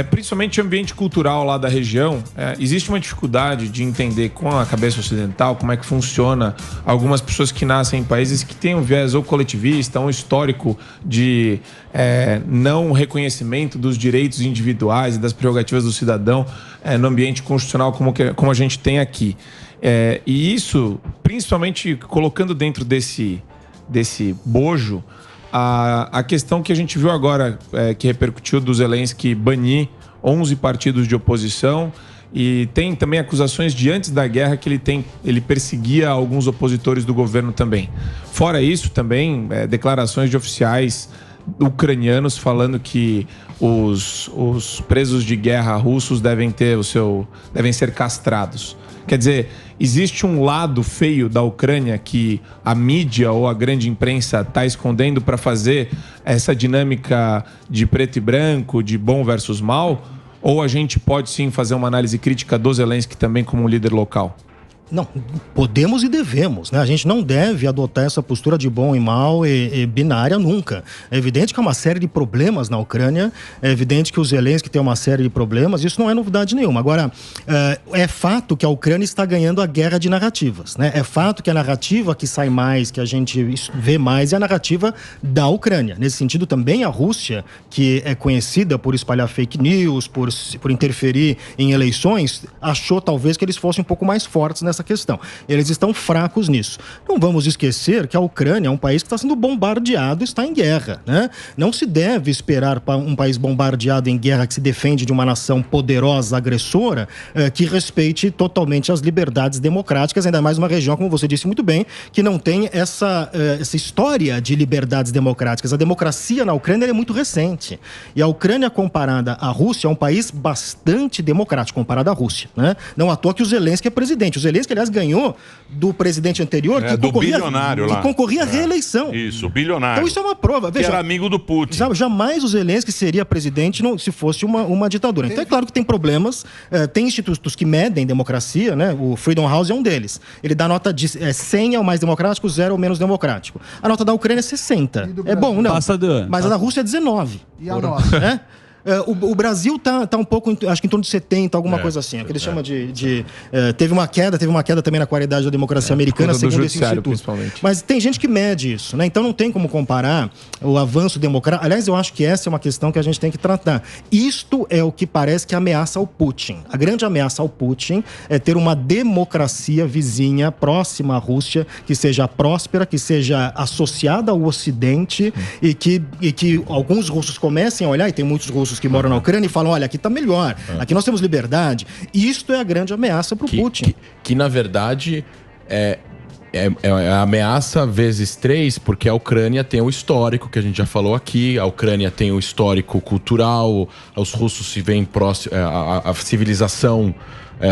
Principalmente o ambiente cultural lá da região, existe uma dificuldade de entender com a cabeça ocidental como é que funciona algumas pessoas que nascem em países que têm um viés ou coletivista, um histórico de não reconhecimento dos direitos individuais e das prerrogativas do cidadão no ambiente constitucional como a gente tem aqui. E isso, principalmente colocando dentro desse bojo, a questão que a gente viu agora, que repercutiu do Zelensky banir 11 partidos de oposição, e tem também acusações de antes da guerra que ele perseguia alguns opositores do governo também. Fora isso, também declarações de oficiais ucranianos falando que os presos de guerra russos devem ser castrados. Quer dizer, existe um lado feio da Ucrânia que a mídia ou a grande imprensa está escondendo para fazer essa dinâmica de preto e branco, de bom versus mal? Ou a gente pode sim fazer uma análise crítica do Zelensky também como um líder local? Não, podemos e devemos, né? A gente não deve adotar essa postura de bom e mal e binária nunca. É evidente que há uma série de problemas na Ucrânia, é evidente que o Zelensky tem uma série de problemas, isso não é novidade nenhuma. Agora, é fato que a Ucrânia está ganhando a guerra de narrativas, né? É fato que a narrativa que sai mais, que a gente vê mais, é a narrativa da Ucrânia. Nesse sentido, também a Rússia, que é conhecida por espalhar fake news, por interferir em eleições, achou talvez que eles fossem um pouco mais fortes nessa questão. Eles estão fracos nisso. Não vamos esquecer que a Ucrânia é um país que está sendo bombardeado, está em guerra, né? Não se deve esperar para um país bombardeado em guerra que se defende de uma nação poderosa, agressora, que respeite totalmente as liberdades democráticas, ainda mais uma região, como você disse muito bem, que não tem essa história de liberdades democráticas. A democracia na Ucrânia é muito recente. E a Ucrânia, comparada à Rússia, é um país bastante democrático, comparado à Rússia, né? Não à toa que o Zelensky é presidente. O Zelensky, aliás, ganhou do presidente anterior que concorria à reeleição. Isso, bilionário. Então isso é uma prova. Veja, que era amigo do Putin. Jamais o Zelensky seria presidente se fosse uma ditadura. Então é claro que tem problemas, tem institutos que medem democracia, né? O Freedom House é um deles. Ele dá nota de 100 é o mais democrático, 0 é o menos democrático. A nota da Ucrânia é 60. É bom, não. Mas a da Rússia é 19. E a nossa? Né? O Brasil tá um pouco, acho que em torno de 70, alguma coisa assim. Que eles chamam teve uma queda também na qualidade da democracia americana, segundo esse instituto. Mas tem gente que mede isso, né? Então não tem como comparar o avanço democrático. Aliás, eu acho que essa é uma questão que a gente tem que tratar. Isto é o que parece que ameaça ao Putin. A grande ameaça ao Putin é ter uma democracia vizinha, próxima à Rússia, que seja próspera, que seja associada ao Ocidente e que alguns russos comecem a olhar, e tem muitos russos que moram na Ucrânia e falam, olha, aqui tá melhor, aqui nós temos liberdade. Isto é a grande ameaça pro Putin. Que na verdade é a ameaça vezes 3, porque a Ucrânia tem o histórico que a gente já falou aqui, a Ucrânia tem o histórico cultural, os russos se veem próximo, a civilização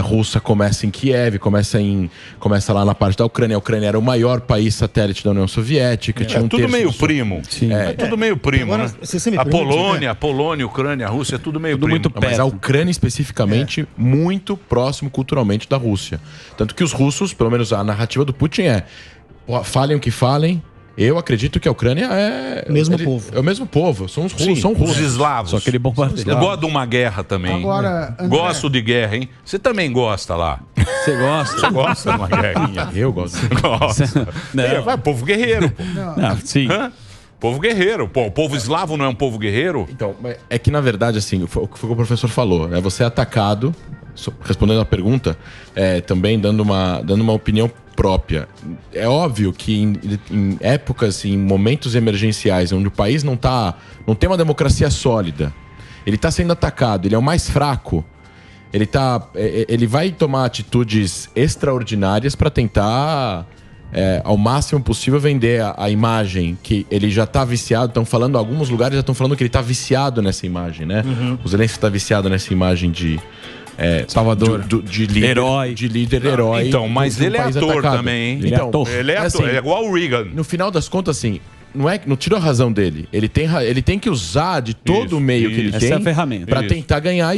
russa começa em Kiev, começa lá na parte da Ucrânia. A Ucrânia era o maior país satélite da União Soviética. Tinha tudo meio primo. Sim. Tudo meio primo, agora, né? A Polônia, a Ucrânia, a Rússia, é tudo meio primo. Muito perto. Mas a Ucrânia especificamente muito próximo culturalmente da Rússia. Tanto que os russos, pelo menos a narrativa do Putin falem o que falem, eu acredito que a Ucrânia é... povo. É o mesmo povo. São os russos. São os eslavos. Só aquele bombardeio. Eu gosto de uma guerra também. Agora, André... Gosto de guerra, hein? Você também gosta lá. Você gosta? Você gosta de uma guerrinha? Eu gosto. Gosta. Vai, povo guerreiro. Não, sim. Povo guerreiro. Pô, o povo eslavo não é um povo guerreiro? Então, é que na verdade, assim, o que o professor falou, né? Você é atacado, respondendo a pergunta, também dando uma opinião própria. É óbvio que em épocas, em momentos emergenciais, onde o país não tem uma democracia sólida, ele está sendo atacado, ele é o mais fraco, ele vai tomar atitudes extraordinárias para tentar, ao máximo possível, vender a imagem que ele já está viciado. Estão falando, alguns lugares já estão falando que ele está viciado nessa imagem, né? O Zelensky está viciado nessa imagem de Salvador, de líder herói. Então, mas ele é ator também, hein? Ele é ator. Ele é ator, é igual o Reagan. No final das contas, assim, não tirou a razão dele. Ele tem que usar de todo o meio que ele tem. Essa é a ferramenta. Para tentar ganhar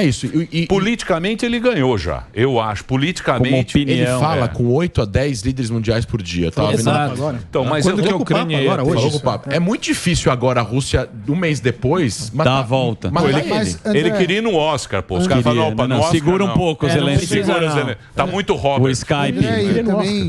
isso. E politicamente ele ganhou já. Eu acho. Politicamente ele fala com 8 a 10 líderes mundiais por dia. Tá? Agora. Então, mas quando que a Ucrânia ia hoje? É muito difícil agora a Rússia, um mês depois, dar a volta. Ele queria ir no Oscar, pô. Os caras falaram, opa, no Oscar segura um pouco, Zelensky. Tá muito Robert. O Skype. Também